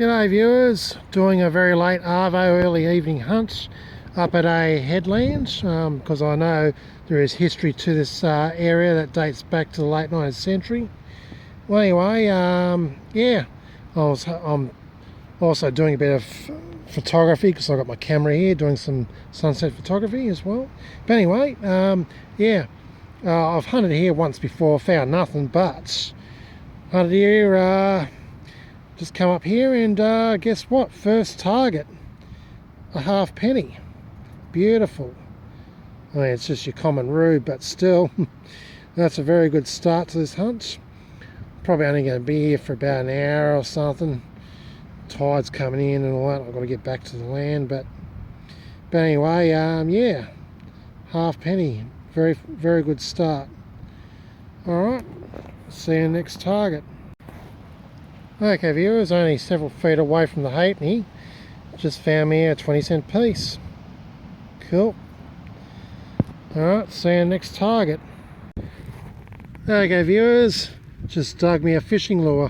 G'day viewers, doing a very late arvo early evening hunt up at a headland because I know there is history to this area that dates back to the late 19th century. Well anyway, yeah, I'm also doing a bit of photography because I've got my camera here doing some sunset photography as well. But anyway, yeah, I've hunted here once before, found nothing, but hunted here, just come up here and guess what? First target, a halfpenny. Beautiful. I mean, it's just your common rube, but still, that's a very good start to this hunt. Probably only going to be here for about an hour or something. Tide's coming in and all that. I've got to get back to the land, but anyway, yeah, halfpenny. Very, very good start. All right, see you next target. Okay viewers, only several feet away from the halfpenny, just found me a 20-cent piece. Cool. Alright, see you next target. Okay viewers, just dug me a fishing lure.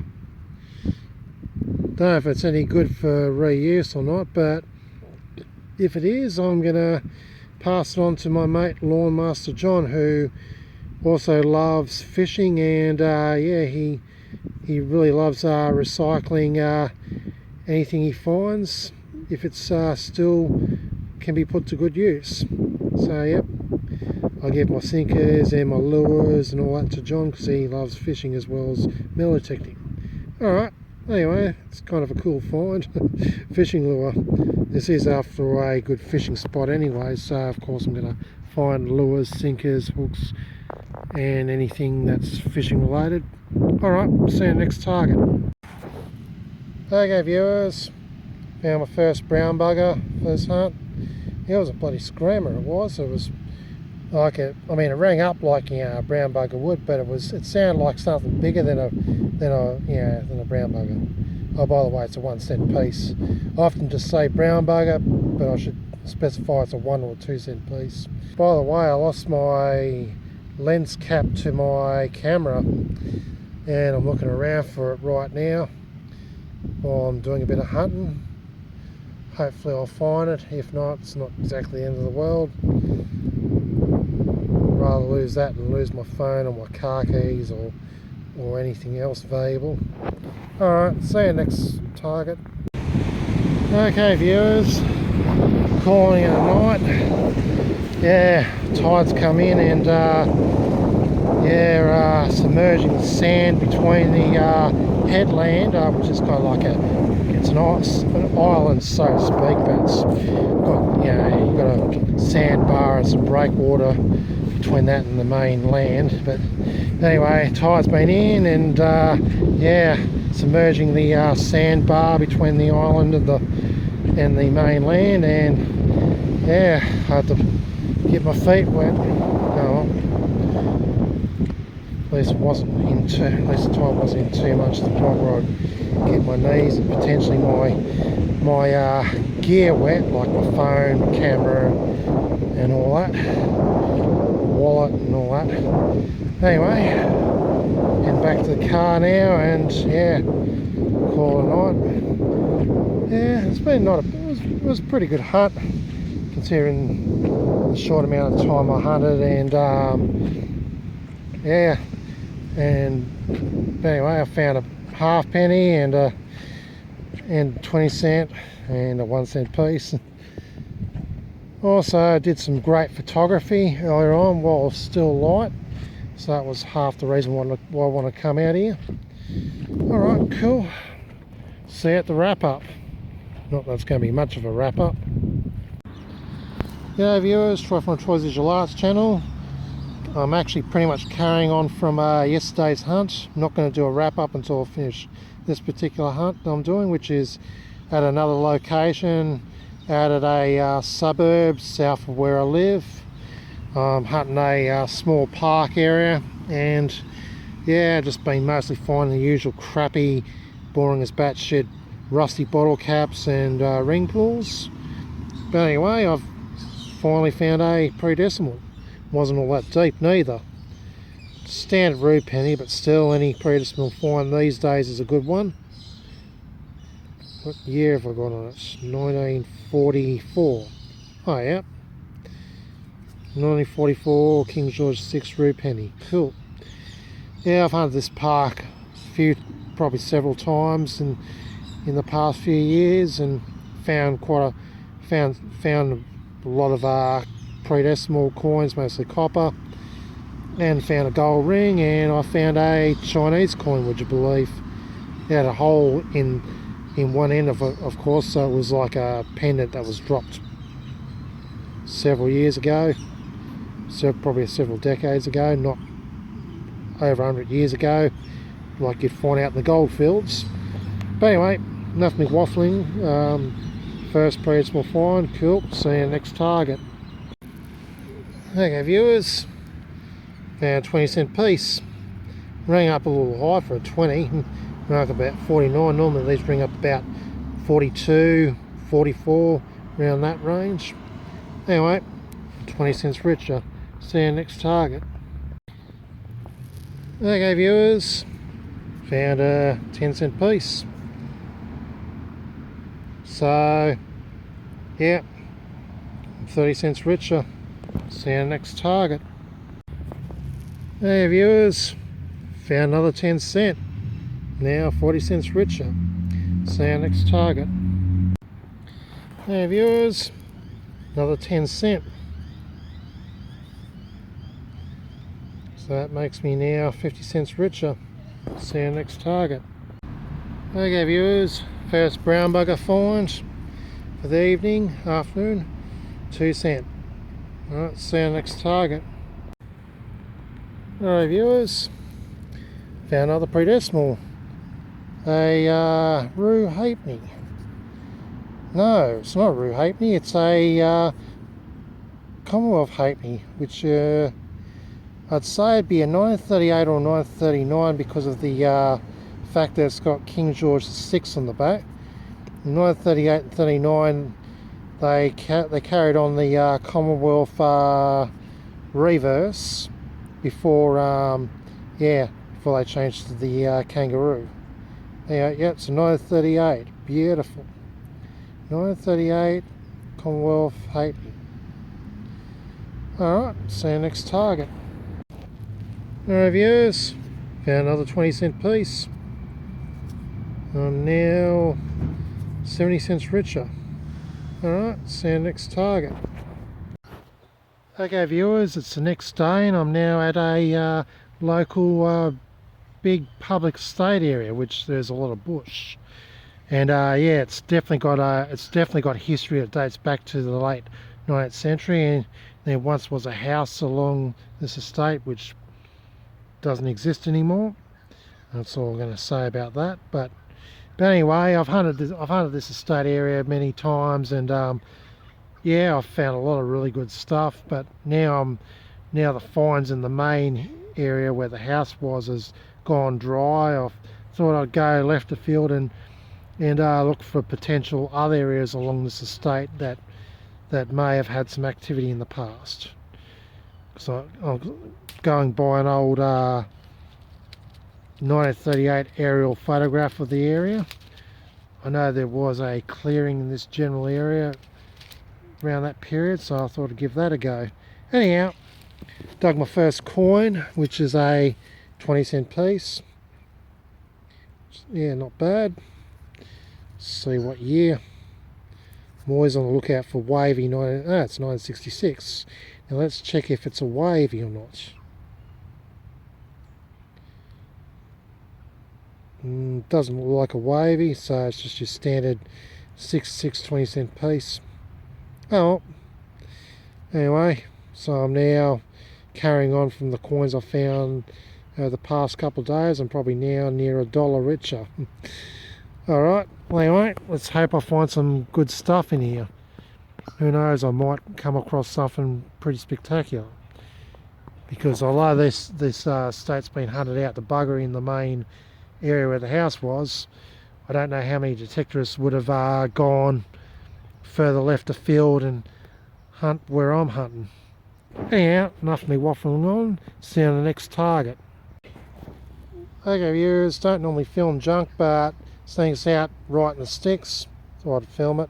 Don't know if it's any good for reuse or not, but if it is, I'm going to pass it on to my mate Lawn Master John, who also loves fishing, and yeah, he really loves recycling anything he finds if it's still can be put to good use. So yep, I'll give my sinkers and my lures and all that to John because he loves fishing as well as metal detecting. Alright, anyway, it's kind of a cool find. Fishing lure. This is after a good fishing spot anyway, so of course I'm going to find lures, sinkers, hooks and anything that's fishing related. Alright, see you next target. Okay viewers, found my first brown bugger for this hunt. It was a bloody screamer, it was like it rang up like a brown bugger would, but it sounded like something bigger than a brown bugger. Oh, by the way, it's a 1 cent piece. I often just say brown bugger, but I should specify it's a 1 or 2 cent piece. By the way, I lost my lens cap to my camera and I'm looking around for it right now while I'm doing a bit of hunting. Hopefully I'll find it. If not, it's not exactly the end of the world. I'd rather lose that than lose my phone or my car keys or anything else valuable. Alright, see you next target. Okay viewers, calling it a night. Yeah, tide's come in and yeah, submerging the sand between the headland, which is kind of like an island, so to speak, but it's got, you've got a sandbar and some breakwater between that and the main land. But anyway, tide's been in and yeah, submerging the sandbar between the island and the main land, and yeah, I had to get my feet wet. Oh, at least the tide wasn't in too much to the point where I'd get my knees and potentially my gear wet, like my phone, camera and all that, wallet and all that. Anyway, heading back to the car now and yeah, call it a night. Yeah, it was a pretty good hunt considering the short amount of time I hunted, and yeah, and anyway, I found a halfpenny and 20 cent and a 1 cent piece. Also, I did some great photography earlier on while it was still light, so that was half the reason why I want to come out here. Alright, cool. See you at the wrap up. Not that it's going to be much of a wrap up. G'day viewers, Troy from Troy's Visual Arts channel. I'm actually pretty much carrying on from yesterday's hunt. I'm not going to do a wrap up until I finish this particular hunt I'm doing, which is at another location out at a suburb south of where I live. I'm hunting a small park area, and yeah, just been mostly finding the usual crappy, boring as batshit, rusty bottle caps and ring pulls. But anyway, I've finally found a predecimal. Wasn't all that deep neither. Standard rube penny, but still any predecimal find these days is a good one. What year have I got on it? 1944. Oh yeah, 1944 King George VI rue penny. Cool. Yeah, I've hunted this park probably several times in the past few years, and found found a lot of predecimal coins, mostly copper, and found a gold ring, and I found a Chinese coin, would you believe? It had a hole in one end of course, so it was like a pendant that was dropped several years ago, so probably several decades ago, not over 100 years ago, like you'd find out in the gold fields. But anyway, enough me waffling. First predecimal find, cool. See you next target. Okay viewers, found a 20-cent piece. Rang up a little high for a 20, rang up about 49. Normally these bring up about 42, 44, around that range. Anyway, 20 cents richer. See you next target. Okay viewers, found a 10-cent piece. So yeah, 30 cents richer. See you next target. Hey viewers, found another 10 cent. Now 40 cents richer. See you next target. Hey viewers, another 10 cent. So that makes me now 50 cents richer. See you next target. Okay viewers, first brown bugger find for the evening, afternoon, 2 cent. Alright, see you next target. Alright viewers, found another predecimal. A rue halfpenny. No, it's not a rue halfpenny, it's a Commonwealth halfpenny, which I'd say it'd be a 938 or 939 because of the fact that it's got King George VI on the back. In 938 and 39 they carried on the Commonwealth reverse before before they changed to the kangaroo. Yeah, it's a 938, beautiful. 938 Commonwealth halfpenny. Alright, see you next target. Alright viewers, found another 20-cent piece. I'm now 70 cents richer. Alright, see you next target. Okay viewers, it's the next day and I'm now at a local big public estate area, which there's a lot of bush. And yeah, it's definitely got history that dates back to the late 19th century, and there once was a house along this estate which doesn't exist anymore. That's all I'm going to say about that. But anyway, I've hunted this estate area many times, and yeah, I've found a lot of really good stuff. But now the finds in the main area where the house was has gone dry. I thought I'd go left of field and look for potential other areas along this estate that may have had some activity in the past. So I'm going by an old 1938 aerial photograph of the area. I know there was a clearing in this general area around that period, so I thought I'd give that a go. Anyhow, dug my first coin, which is a 20-cent piece. Yeah, not bad. See what year. I'm always on the lookout for wavy. It's 1966. Now let's check if it's a wavy or not. Doesn't look like a wavy, so it's just your standard 6 20-cent piece. Oh, anyway, so I'm now carrying on from the coins I found the past couple of days. I'm probably now near $1 richer. Alright, well anyway, let's hope I find some good stuff in here. Who knows, I might come across something pretty spectacular. Because although this state's been hunted out to buggery in the main area where the house was, I don't know how many detectorists would have gone further left of field and hunt where I'm hunting. Anyhow, enough of me waffling on. See you on the next target. Okay viewers, don't normally film junk, but This thing's out right in the sticks, so I'd film it.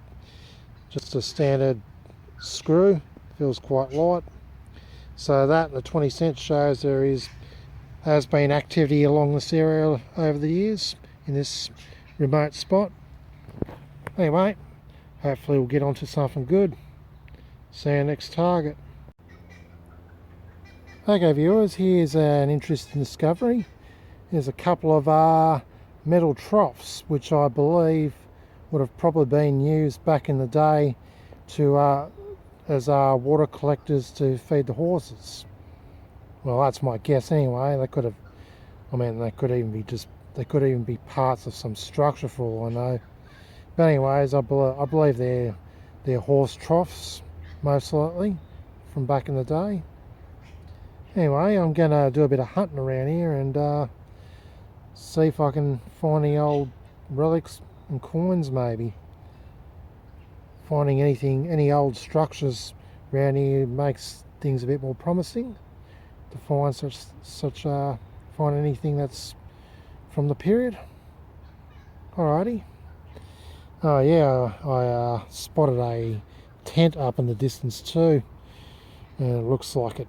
Just a standard screw, feels quite light. So that and the 20 cents shows has been activity along this area over the years in this remote spot. Anyway, hopefully we'll get onto something good. See you next target. Okay viewers, here's an interesting discovery. There's a couple of metal troughs which I believe would have probably been used back in the day to as water collectors to feed the horses. Well, that's my guess anyway. They could have, I mean, they could even be parts of some structure for all I know. But anyways, I believe they're horse troughs, most likely, from back in the day. Anyway, I'm gonna do a bit of hunting around here and see if I can find any old relics and coins maybe. Finding any old structures around here makes things a bit more promising to find find anything that's from the period. Alrighty. Oh yeah, I spotted a tent up in the distance too, and it looks like it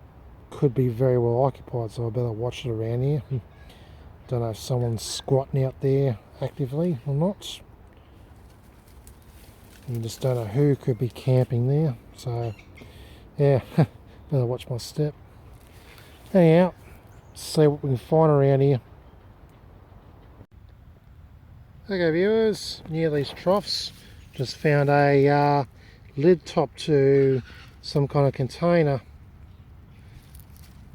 could be very well occupied, so I better watch it around here. Don't know if someone's squatting out there actively or not. You just don't know who could be camping there, so yeah, better watch my step. Anyhow, see what we can find around here. Okay viewers, near these troughs, just found a lid top to some kind of container.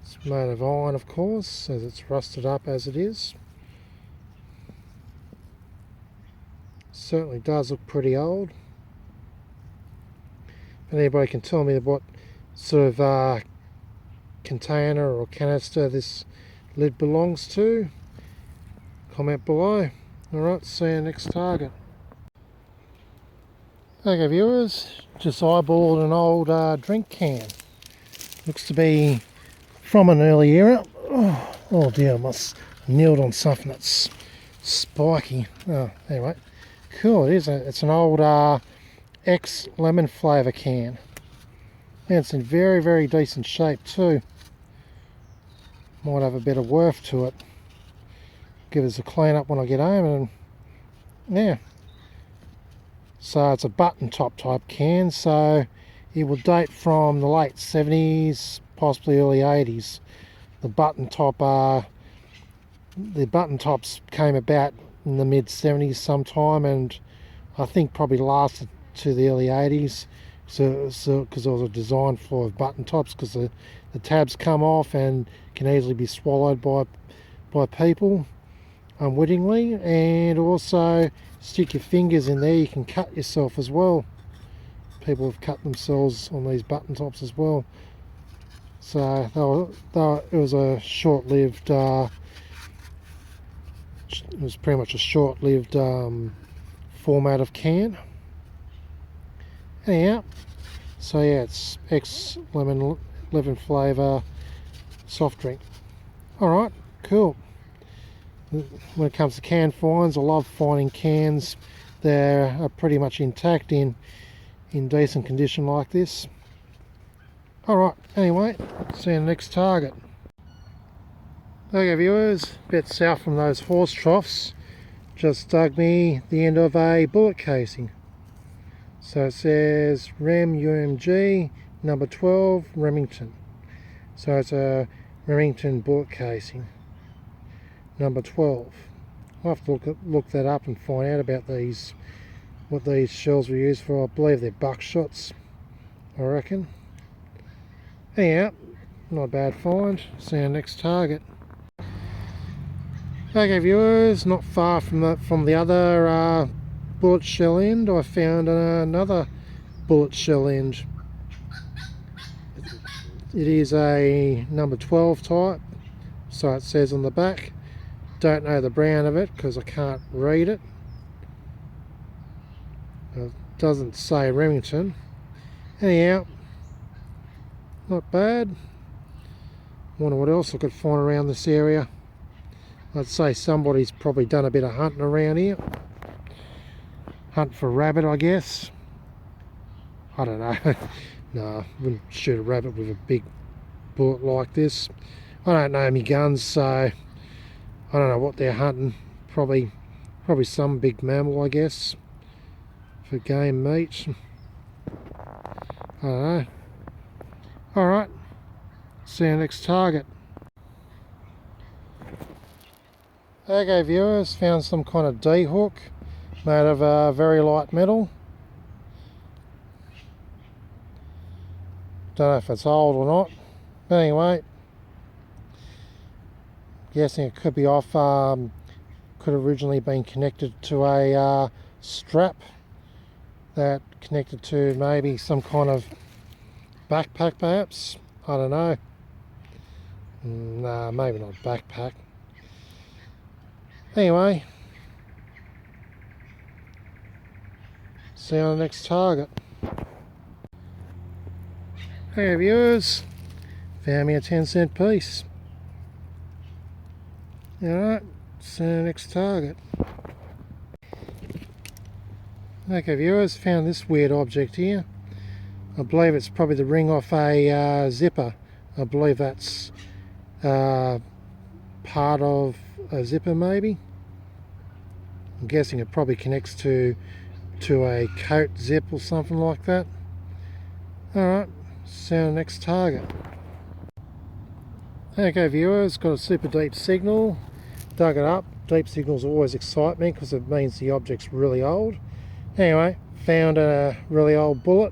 It's made of iron, of course, as it's rusted up as it is. Certainly does look pretty old. If anybody can tell me what sort of container or canister this lid belongs to, comment below. Alright, see you next target. Okay viewers, just eyeballed an old drink can. Looks to be from an early era. Oh dear, I must have kneeled on something that's spiky. Oh, anyway, cool, it is. It's an old X lemon flavour can. And it's in very, very decent shape too. Might have a bit of worth to it. Give us a clean up when I get home, and yeah. So it's a button top type can, so it will date from the late 70s, possibly early 80s. The button tops came about in the mid 70s sometime, and I think probably lasted to the early 80s. So because it was designed for button tops, because the tabs come off and can easily be swallowed by people unwittingly, and also stick your fingers in there, you can cut yourself as well. People have cut themselves on these button tops as well. So it was a short-lived, it was pretty much a short-lived format of can. Anyhow, so yeah, it's X lemon flavour soft drink. Alright, cool. When it comes to can finds, I love finding cans that are pretty much intact in decent condition like this. Alright, anyway, see you in the next target. Okay viewers, a bit south from those horse troughs, just dug me the end of a bullet casing. So it says Rem UMG number 12 Remington. So it's a Remington bullet casing. Number 12. I'll have to look that up and find out about these, what these shells were used for. I believe they're buckshots, I reckon. Anyhow, not a bad find. See our next target. Okay viewers, not far from the other bullet shell end, I found another bullet shell end. It is a number 12 type, so it says on the back. Don't know the brand of it because I can't read it. It doesn't say Remington. Anyhow, not bad. Wonder what else I could find around this area. I'd say somebody's probably done a bit of hunting around here. hunt for rabbit, I guess. I don't know. No, I wouldn't shoot a rabbit with a big bullet like this. I don't know my guns, so I don't know what they're hunting. Probably some big mammal, I guess, for game meat. I don't know. Alright, see you next target. Okay viewers, found some kind of D-hook made of very light metal. Don't know if it's old or not, but anyway, guessing it could be off, could have originally been connected to a strap that connected to maybe some kind of backpack perhaps. I don't know. Nah, maybe not backpack. Anyway, see you on the next target. Hey viewers, found me a 10-cent piece. Alright, see you on the next target. Okay viewers, found this weird object here. I believe it's probably the ring off a zipper. I believe that's part of a zipper maybe. I'm guessing it probably connects to a coat zip or something like that. Alright, see you on the next target. Okay viewers, got a super deep signal. Dug it up. Deep signals always excite me because it means the object's really old. Anyway, found a really old bullet.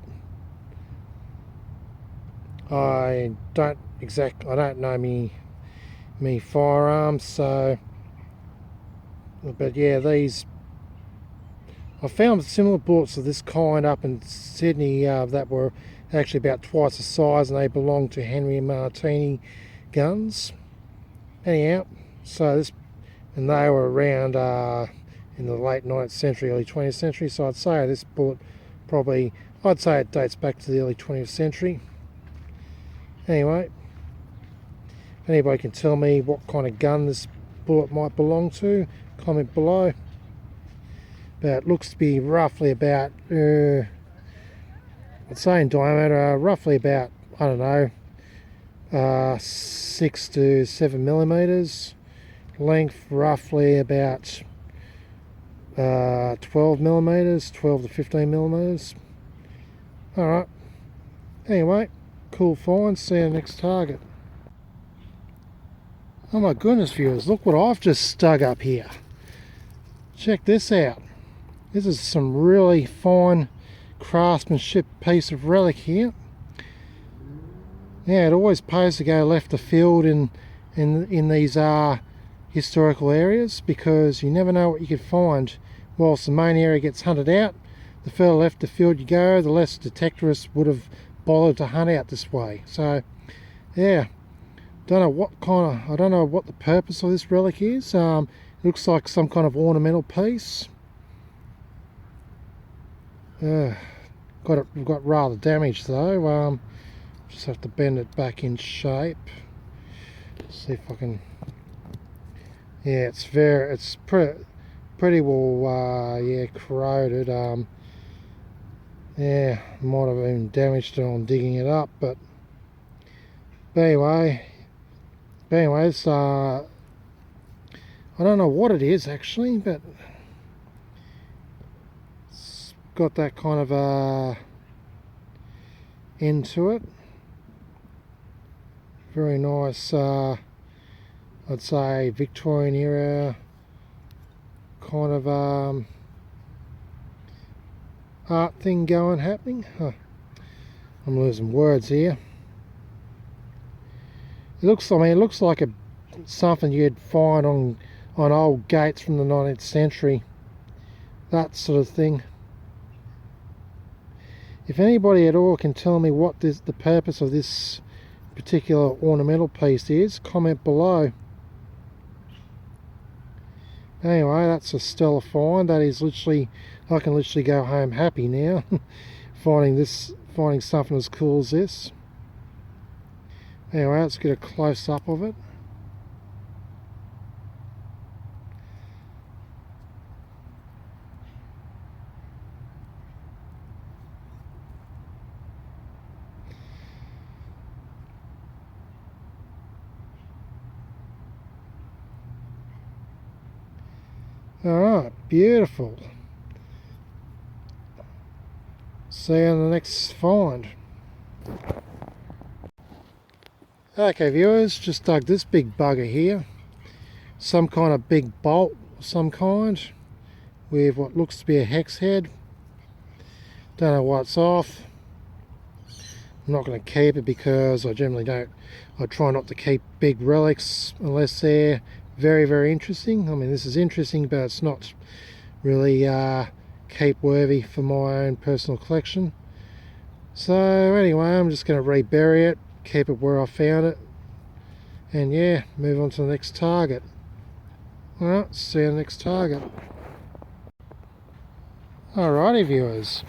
I don't know me firearms, so, but yeah, these, I found similar bullets of this kind up in Sydney that were actually about twice the size, and they belonged to Henry and Martini guns. Anyhow, so this, and they were around in the late 19th century, early 20th century, so I'd say this bullet probably, I'd say it dates back to the early 20th century. Anyway, if anybody can tell me what kind of gun this bullet might belong to, comment below. But it looks to be roughly about, I'd say in diameter, roughly about, I don't know, 6 to 7 millimeters. Length roughly about 12 millimeters, 12 to 15 millimeters. Alright, anyway, cool find, see you next target. Oh my goodness viewers, look what I've just dug up here. Check this out. This is some really fine craftsmanship piece of relic here. Yeah, it always pays to go left of field in these historical areas, because you never know what you could find. Whilst the main area gets hunted out, the further left of field you go, the less detectorists would have bothered to hunt out this way. So yeah, don't know what the purpose of this relic is. It looks like some kind of ornamental piece. Got rather damaged though. Just have to bend it back in shape. See if I can. Yeah, it's pretty well yeah, corroded. Yeah, might have been damaged on digging it up, but anyways, I don't know what it is actually, but it's got that kind of end to it. Very nice, I'd say Victorian era kind of art thing happening. I'm losing words here. It looks like something you'd find on old gates from the 19th century, that sort of thing. If anybody at all can tell me what the purpose of this particular ornamental piece is, comment below. Anyway, that's a stellar find. That is literally, I can literally go home happy now finding something as cool as this. Anyway, let's get a close up of it. Alright, beautiful. See you on the next find. Okay viewers, just dug this big bugger here. Some kind of big bolt of some kind with what looks to be a hex head. Don't know why it's off. I'm not going to keep it because I generally don't. I try not to keep big relics unless they're very, very interesting. I mean, this is interesting, but it's not really keep worthy for my own personal collection. So anyway, I'm just going to rebury it, keep it where I found it, and yeah, move on to the next target. Alright, see you on the next target. Alrighty viewers,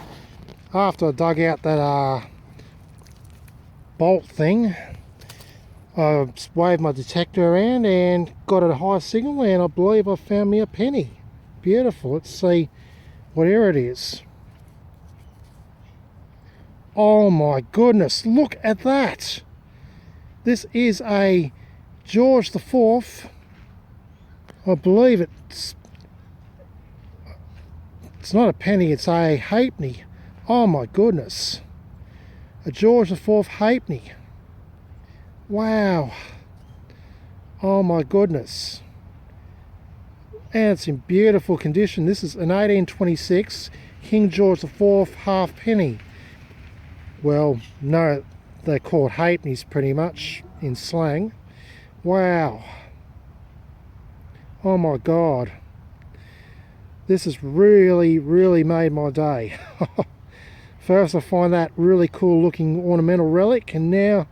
after I dug out that bolt thing, I waved my detector around and got a high signal, and I believe I found me a penny. Beautiful. Let's see what era it is. Oh my goodness, look at that. This is a George IV. I believe it's not a penny, it's a halfpenny. Oh my goodness. A George IV halfpenny. Wow. Oh my goodness. And it's in beautiful condition. This is an 1826 King George IV halfpenny. Well, no, they're called halfpennies pretty much in slang. Wow. Oh my god. This has really, really made my day. First I find that really cool looking ornamental relic, and now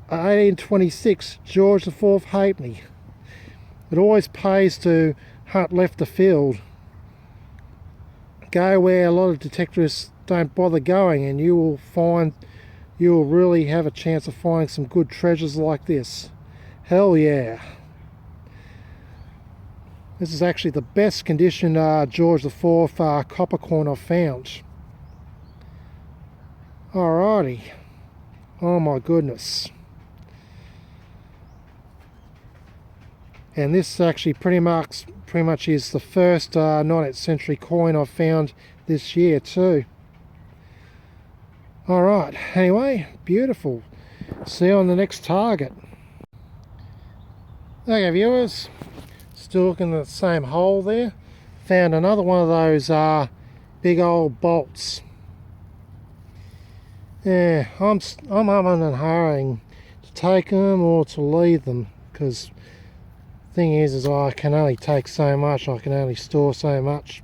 1826 George IV halfpenny. It always pays to hunt left of field. Go where a lot of detectorists don't bother going, and you will really have a chance of finding some good treasures like this. Hell yeah. This is actually the best condition George IV copper coin I've found. Alrighty. Oh my goodness. And this actually pretty much is the first 19th century coin I've found this year too. Alright, anyway, beautiful. See you on the next target. Okay viewers, still looking at the same hole there. Found another one of those big old bolts. Yeah, I'm umming and hurrying to take them or to leave them, because thing is I can only take so much, I can only store so much.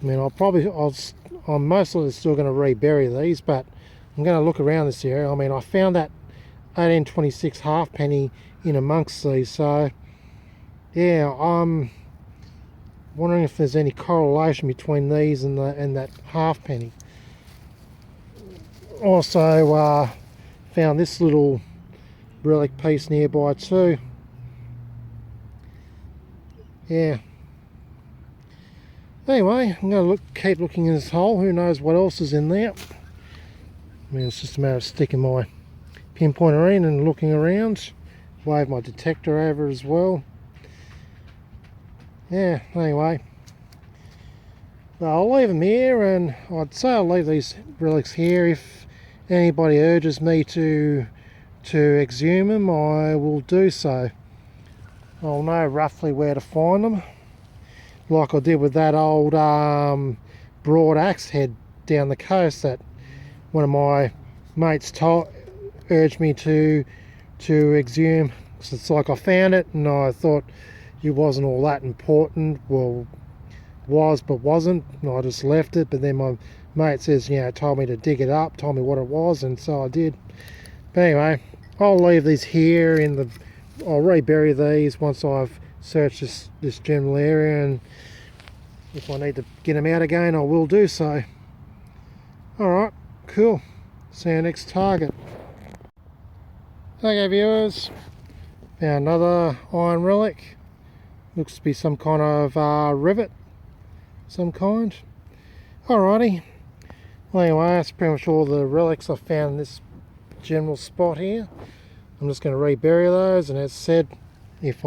I mean, I'm mostly still going to rebury these, but I'm going to look around this area. I mean, I found that 1826 halfpenny in amongst these, so yeah, I'm wondering if there's any correlation between these and that halfpenny. Also found this little relic piece nearby too. Yeah. Anyway, I'm going to keep looking in this hole. Who knows what else is in there. I mean, it's just a matter of sticking my pinpointer in and looking around. Wave my detector over as well. Yeah, anyway. Well, I'll leave them here, and I'd say I'll leave these relics here. If anybody urges me to exhume them, I will do so. I'll know roughly where to find them, like I did with that old broad axe head down the coast that one of my mates urged me to exhume. So it's like I found it and I thought it wasn't all that important. Well, was but wasn't, and I just left it. But then my mate says, you know, told me to dig it up, told me what it was, and so I did. But anyway, I'll leave these here I'll rebury these once I've searched this general area, and if I need to get them out again, I will do so. Alright, cool. See you next target. Okay viewers, found another iron relic. Looks to be some kind of rivet, some kind. Alrighty. Well anyway, that's pretty much all the relics I found in this general spot here. I'm just going to rebury those, and as said, if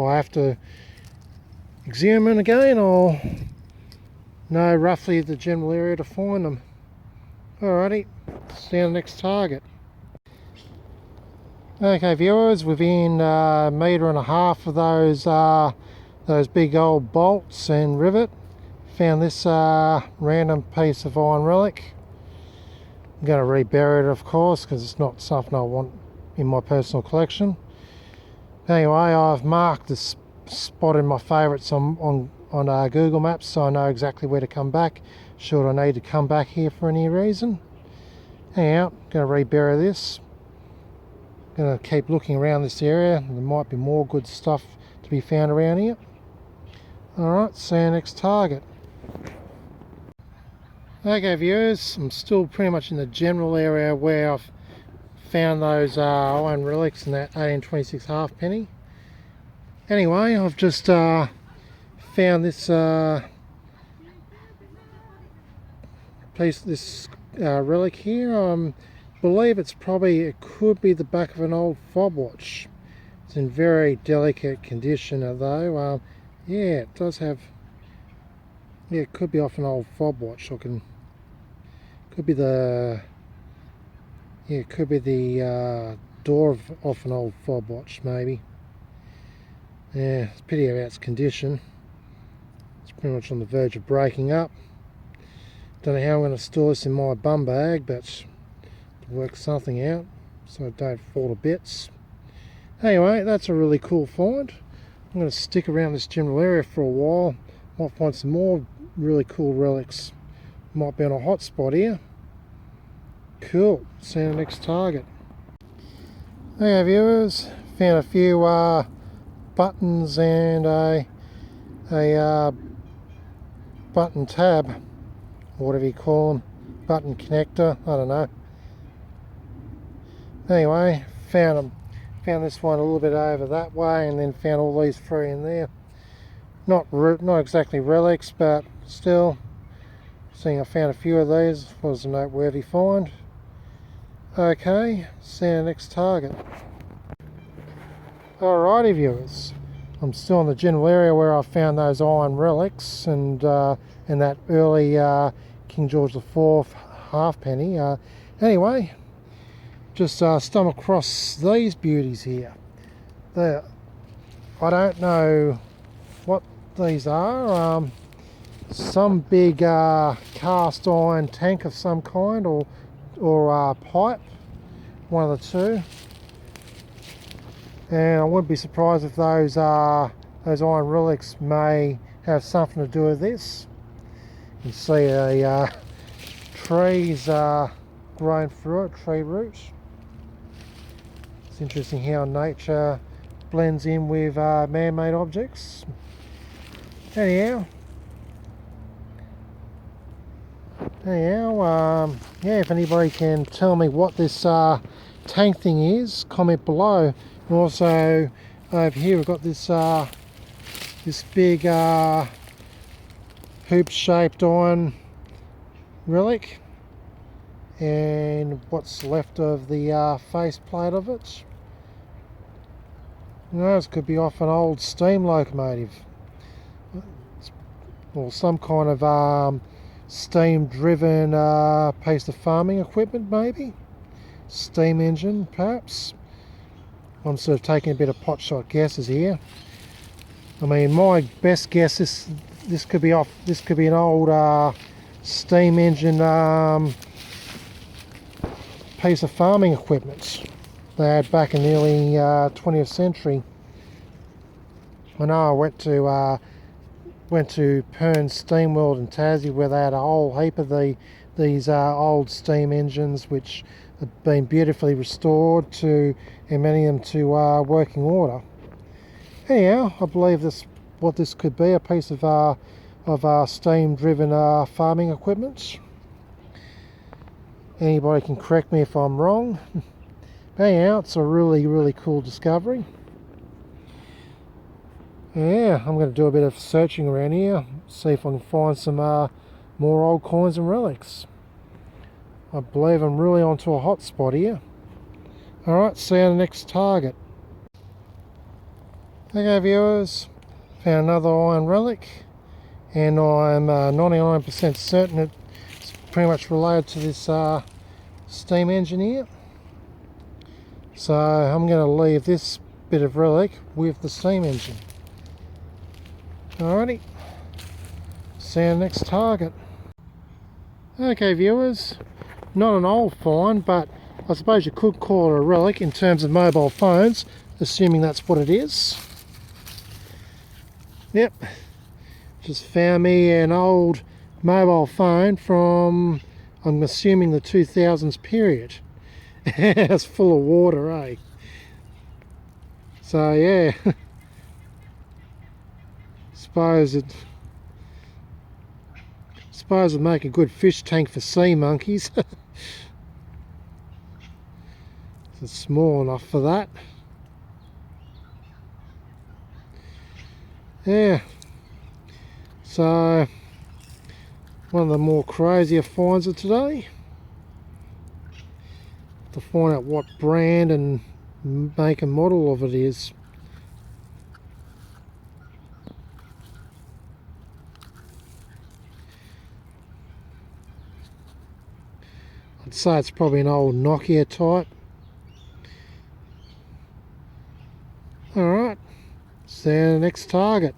examine again, or know roughly the general area to find them. Alrighty, see you on the next target. Okay viewers, within a metre and a half of those big old bolts and rivet, found this random piece of iron relic. I'm going to rebury it, of course, because it's not something I want in my personal collection. Anyway, I've marked this spot in my favourites on Google Maps, so I know exactly where to come back should I need to come back here for any reason. Anyhow, I'm going to rebury this. Going to keep looking around this area. There might be more good stuff to be found around here. Alright, see you next target. Okay viewers, I'm still pretty much in the general area where I've found those iron relics in that 1826 halfpenny. Anyway, I've just found this relic here. Believe it could be the back of an old fob watch. It's in very delicate condition though. Yeah, it does have. Yeah, it could be off an old fob watch. Could be the. Yeah, it could be the door off an old fob watch, maybe. Yeah, it's a pity about its condition. It's pretty much on the verge of breaking up. Don't know how I'm going to store this in my bum bag, but work something out so I don't fall to bits. Anyway, that's a really cool find. I'm going to stick around this general area for a while. Might find some more really cool relics. Might be on a hot spot here. Cool. See you on the next target. Okay viewers, found a few buttons and a button tab, or whatever you call them, button connector, I don't know. Anyway, found this one a little bit over that way, and then found all these three in there. Not exactly relics, but still, seeing I found a few of these was a noteworthy find. Okay, see you next target. Alrighty viewers, I'm still in the general area where I found those iron relics and that early King George IV halfpenny. Anyway, just stumbled across these beauties here. I don't know what these are. Some big cast iron tank of some kind, or pipe, one of the two. And I wouldn't be surprised if those iron relics may have something to do with this. You can see a trees growing through it, tree roots. It's interesting how nature blends in with man-made objects. Anyhow, yeah, if anybody can tell me what this tank thing is, comment below. And also over here we've got this this big hoop-shaped iron relic, and what's left of the faceplate of it. You know, this could be off an old steam locomotive, or some kind of steam-driven piece of farming equipment, maybe steam engine, perhaps. I'm sort of taking a bit of potshot guesses here. I mean, my best guess is this could be an old steam engine piece of farming equipment they had back in the early 20th century. I know I went to Pern's Steam World in Tassie, where they had a whole heap of these old steam engines which have been beautifully restored and many of them to working order. Anyhow, I believe what this could be, a piece of steam-driven farming equipment. Anybody can correct me if I'm wrong. But anyhow, it's a really cool discovery. Yeah, I'm going to do a bit of searching around here, see if I can find some more old coins and relics. I believe I'm really onto a hot spot here. Alright, see you on the next target. Okay viewers, Found another iron relic, and I'm 99% certain it's pretty much related to this steam engine here. So I'm going to leave this bit of relic with the steam engine. Alrighty, see you next target. Okay viewers, not an old find, but I suppose you could call it a relic in terms of mobile phones, assuming that's what it is. Yep, just found me an old mobile phone from, I'm assuming, the 2000s period. It's full of water, eh? So yeah, suppose it'd make a good fish tank for sea monkeys. It's small enough for that. Yeah, so one of the more crazier finds of today. To find out what brand and make and model of it is. I'd say it's probably an old Nokia type. Alright, see you at the next target.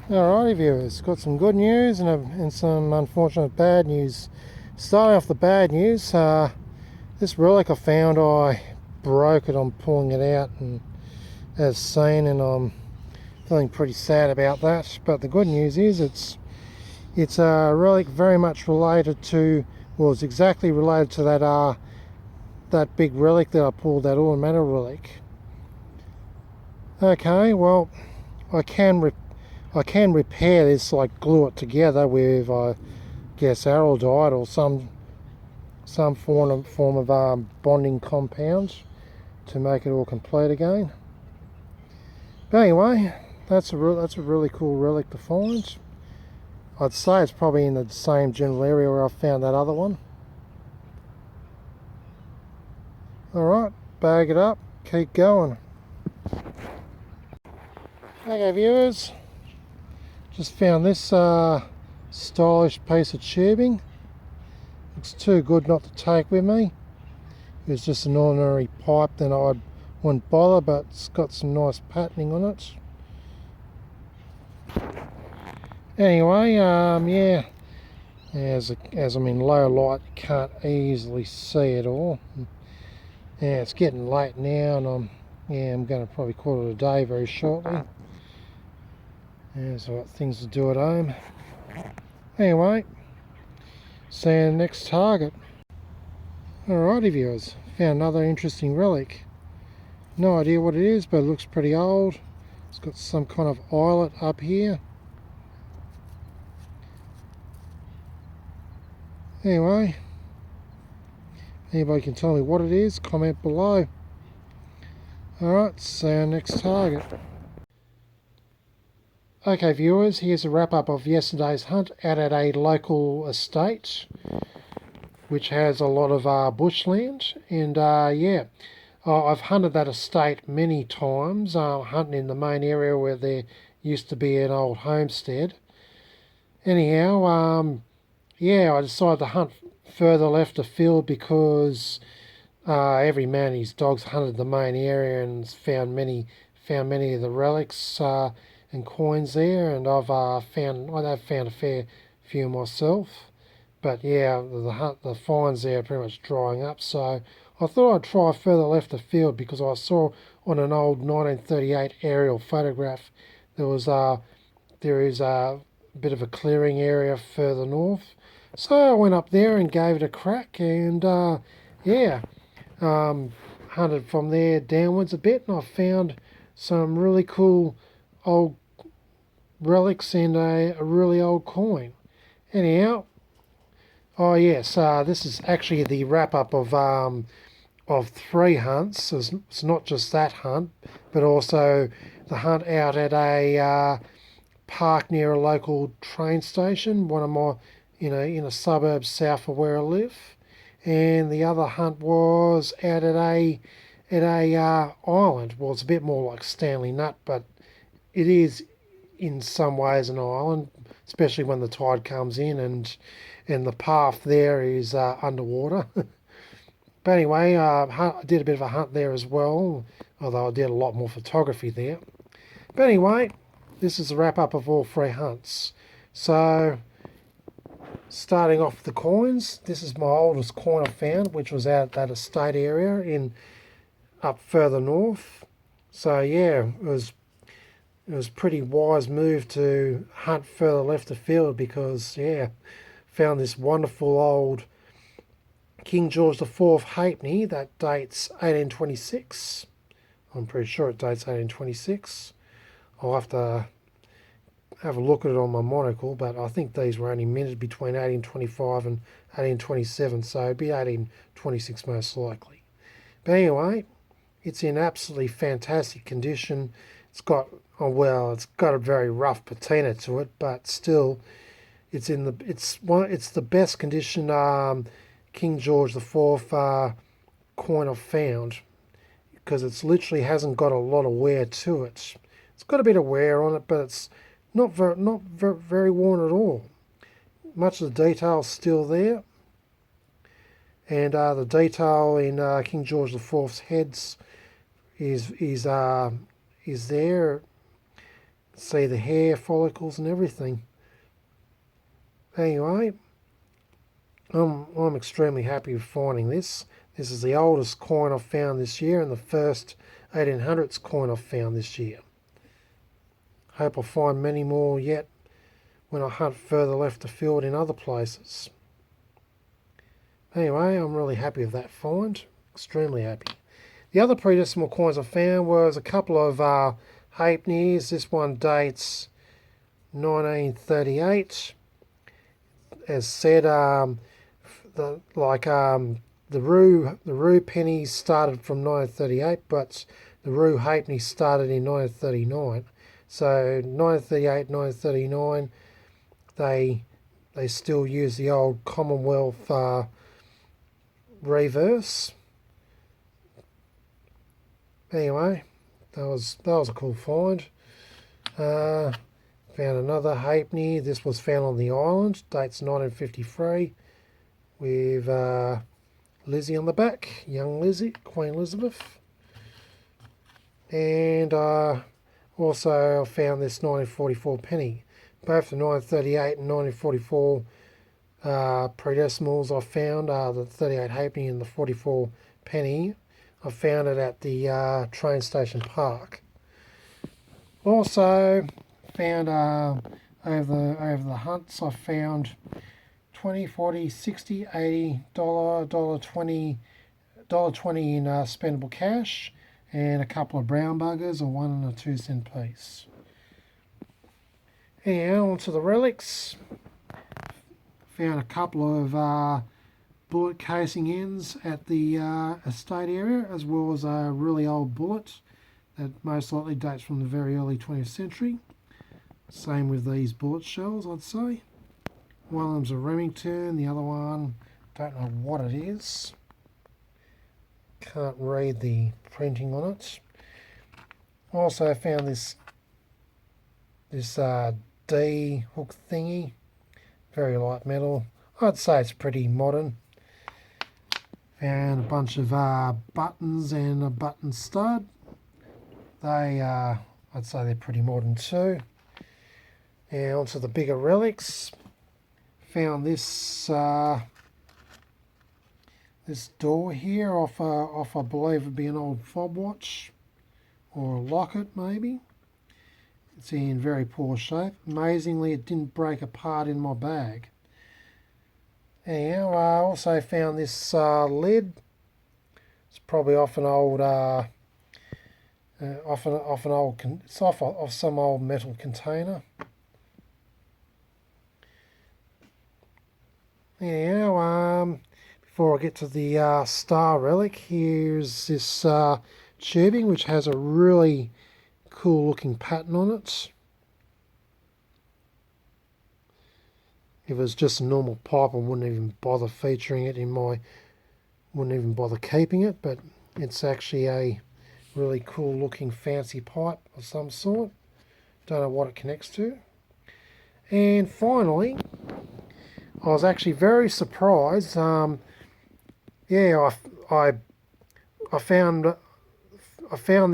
Alrighty viewers, got some good news and some unfortunate bad news. Starting off the bad news, this relic I found, I broke it on pulling it out, and as seen, and I'm feeling pretty sad about that. But the good news is it's a relic very much related to, well, it's exactly related to that big relic that I pulled, that ore metal relic. Okay, well, I can repair this, like glue it together with, I guess, araldite or some form of bonding compounds to make it all complete again. But anyway, that's a really cool relic to find. I'd say it's probably in the same general area where I found that other one. Alright, bag it up, keep going. Okay viewers, just found this stylish piece of tubing. Looks too good not to take with me. It was just an ordinary pipe, then I wouldn't bother, but it's got some nice patterning on it. Anyway, yeah, as I'm in low light, you can't easily see it all. Yeah, it's getting late now, and I'm going to probably call it a day very shortly. Yeah, so I've got things to do at home. Anyway, see you in the next target. Alrighty viewers, found another interesting relic. No idea what it is, but it looks pretty old. It's got some kind of eyelet up here. Anyway, anybody can tell me what it is, comment below. Alright, see you next target. Okay viewers, here's a wrap up of yesterday's hunt out at a local estate which has a lot of bushland, and yeah, I've hunted that estate many times, hunting in the main area where there used to be an old homestead. Anyhow, yeah, I decided to hunt further left afield because every man and his dogs hunted the main area and found many of the relics and coins there, and I've found a fair few myself. But yeah, the finds there are pretty much drying up, so I thought I'd try further left afield because I saw on an old 1938 aerial photograph there is a bit of a clearing area further north. So I went up there and gave it a crack, and yeah, hunted from there downwards a bit, and I found some really cool old relics and a really old coin. Anyhow, oh yes, this is actually the wrap up of 3 hunts. It's not just that hunt, but also the hunt out at a park near a local train station, one of my, in a suburb south of where I live. And the other hunt was out at at a island. Well, it's a bit more like Stanley Nut, but it is in some ways an island, especially when the tide comes in and the path there is underwater. But anyway, I did a bit of a hunt there as well, although I did a lot more photography there. But anyway, this is the wrap up of all 3 hunts. So, starting off with the coins, this is my oldest coin I found, which was out at that estate area in up further north. So yeah, it was a pretty wise move to hunt further left of field because yeah, found this wonderful old King George IV halfpenny that dates 1826. I'm pretty sure it dates 1826. I'll have to have a look at it on my monocle, but I think these were only minted between 1825 and 1827, so it'd be 1826 most likely. But anyway, it's in absolutely fantastic condition. It's got, oh well, it's got a very rough patina to it, but still, it's the best condition King George IV coin I've found, because it's literally hasn't got a lot of wear to it. It's got a bit of wear on it, but it's not very worn at all. Much of the detail's still there, and the detail in King George IV's heads is there. See the hair follicles and everything. Anyway, I'm extremely happy with finding this. This is the oldest coin I've found this year and the first 1800s coin I've found this year. Hope I'll find many more yet when I hunt further left afield in other places. Anyway, I'm really happy with that find. Extremely happy. The other predecimal coins I found was a couple of halfpennies. This one dates 1938. As said, the Roo pennies started from 1938, but the Roo halfpenny started in 1939. So 1938, 1939, they still use the old Commonwealth reverse. Anyway, that was a cool find. Found another halfpenny. This was found on the island. Dates 1953, with Lizzie on the back, young Lizzie, Queen Elizabeth. And also I found this 1944 penny. Both the 1938 and 1944 predecimals I found, the 38 halfpenny and the 44 penny. I found it at the train station park. Also found over the hunts, I found 20, 40, 60, 80, $20 in spendable cash, and a couple of brown buggers, a 1 and a 2 cent piece. Anyhow, onto the relics. Found a couple of bullet casing ends at the estate area, as well as a really old bullet that most likely dates from the very early 20th century. Same with these bullet shells, I'd say. One of them's a Remington, the other one, don't know what it is. Can't read the printing on it. Also found this D hook thingy, very light metal. I'd say it's pretty modern. Found a bunch of buttons and a button stud. They, I'd say they're pretty modern too. Now onto the bigger relics. Found this this door here off I believe would be an old fob watch or a locket maybe. It's in very poor shape. Amazingly, it didn't break apart in my bag. Anyhow, I also found this lid. It's probably off an old it's off some old metal container. Anyhow, before I get to the star relic, here's this tubing which has a really cool looking pattern on it. If it was just a normal pipe, I wouldn't even bother featuring it in my, wouldn't even bother keeping it, but It's actually a really cool looking fancy pipe of some sort. Don't know what it connects to. And finally, I was actually very surprised. Yeah, I found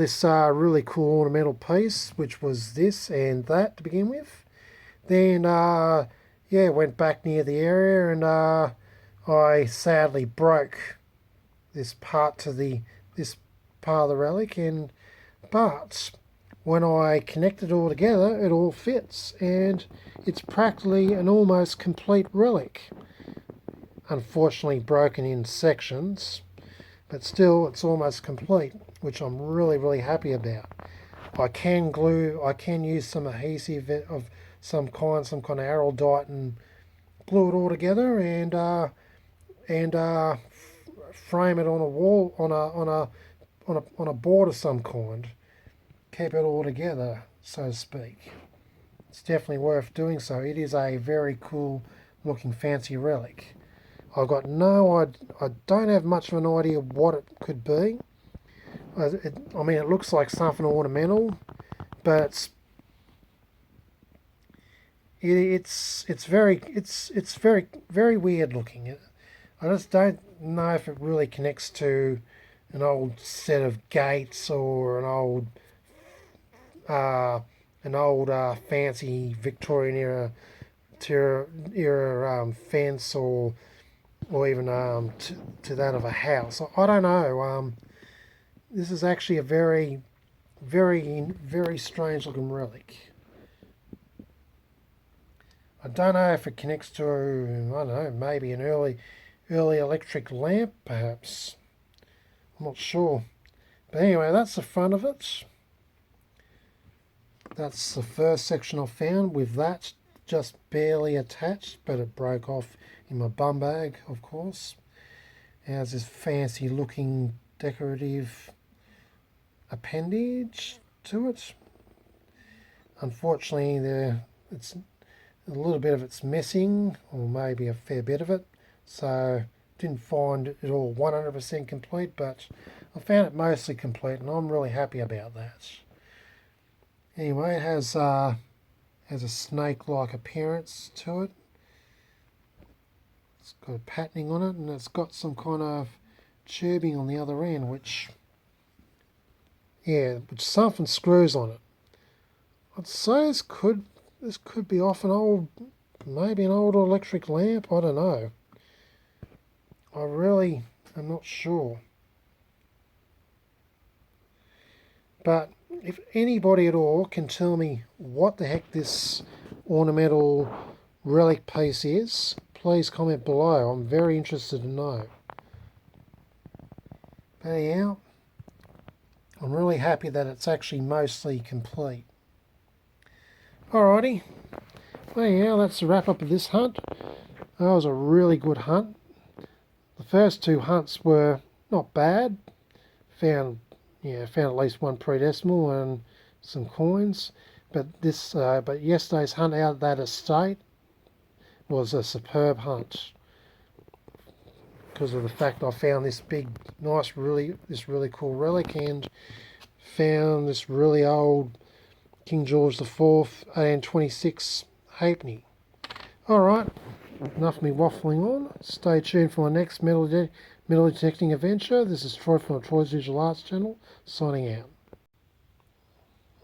this really cool ornamental piece, which was this and that to begin with. Then yeah, went back near the area and I sadly broke this part of the relic, and but when I connect it all together, it all fits, and it's practically an almost complete relic. Unfortunately broken in sections, but still it's almost complete, which I'm really happy about. I can use some adhesive of some kind of araldite, and glue it all together and frame it on a wall, on a board of some kind. Keep it all together, so to speak. It's definitely worth doing so. It is a very cool looking fancy relic. I don't have much of an idea what it could be. I mean, it looks like something ornamental, but it's very weird looking. I just don't know if it really connects to an old set of gates or an old fancy Victorian era fence, or even to that of a house. I don't know. This is actually a very strange looking relic. I don't know if it connects to, I don't know, maybe an early electric lamp, perhaps. I'm not sure. But anyway, that's the front of it. That's the first section I found with that just barely attached, but it broke off in my bum bag, of course. It has this fancy looking decorative appendage to it. Unfortunately, it's a little bit of it's missing, or maybe a fair bit of it, so didn't find it all 100% complete, but I found it mostly complete, and I'm really happy about that. Anyway, it has a snake-like appearance to it. It's got a patterning on it, and it's got some kind of tubing on the other end, which something screws on it. I'd say this could be off maybe an old electric lamp. I don't know. I really am not sure. But if anybody at all can tell me what the heck this ornamental relic piece is, please comment below. I'm very interested to know. But anyhow, I'm really happy that it's actually mostly complete. Alrighty. Well, anyhow, that's the wrap up of this hunt. That was a really good hunt. The first two hunts were not bad. Found at least one predecimal and some coins. But yesterday's hunt out of that estate was a superb hunt, because of the fact I found this really cool relic, and found this really old King George IV 1826 halfpenny. Alright, enough of me waffling on. Stay tuned for my next metal detecting adventure. This is Troy from the Troy's Digital Arts channel, signing out.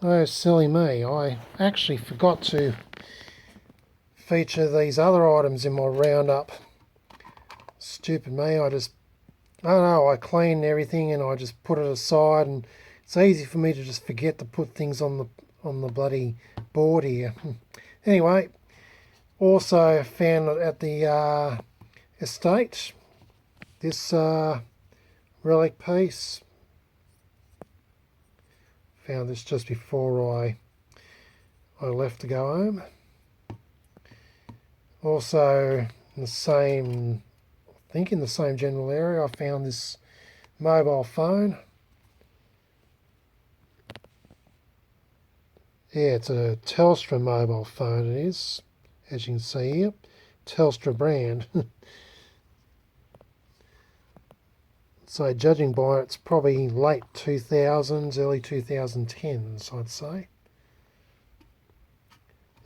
Oh, silly me. I actually forgot to feature these other items in my roundup. Stupid me. I don't know, I cleaned everything and I just put it aside, and it's easy for me to just forget to put things on the bloody board here. Anyway, also found at the estate this relic piece. Found this just before I left to go home. Also in the same general area, I found this mobile phone. Yeah, it's a Telstra mobile phone, it is, as you can see here. Telstra brand. Let's So judging by it, it's probably late 2000s, early 2010s, I'd say.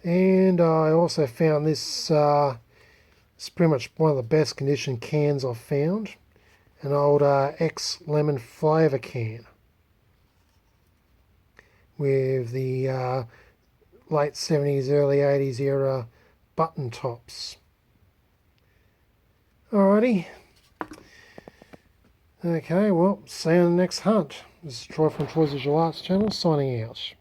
And I also found this, it's pretty much one of the best condition cans I've found. An old ex-lemon flavour can with the late 70s, early 80s era button tops. Alrighty. Okay, well, see you on the next hunt. This is Troy from Troy's Visual Arts channel, signing out.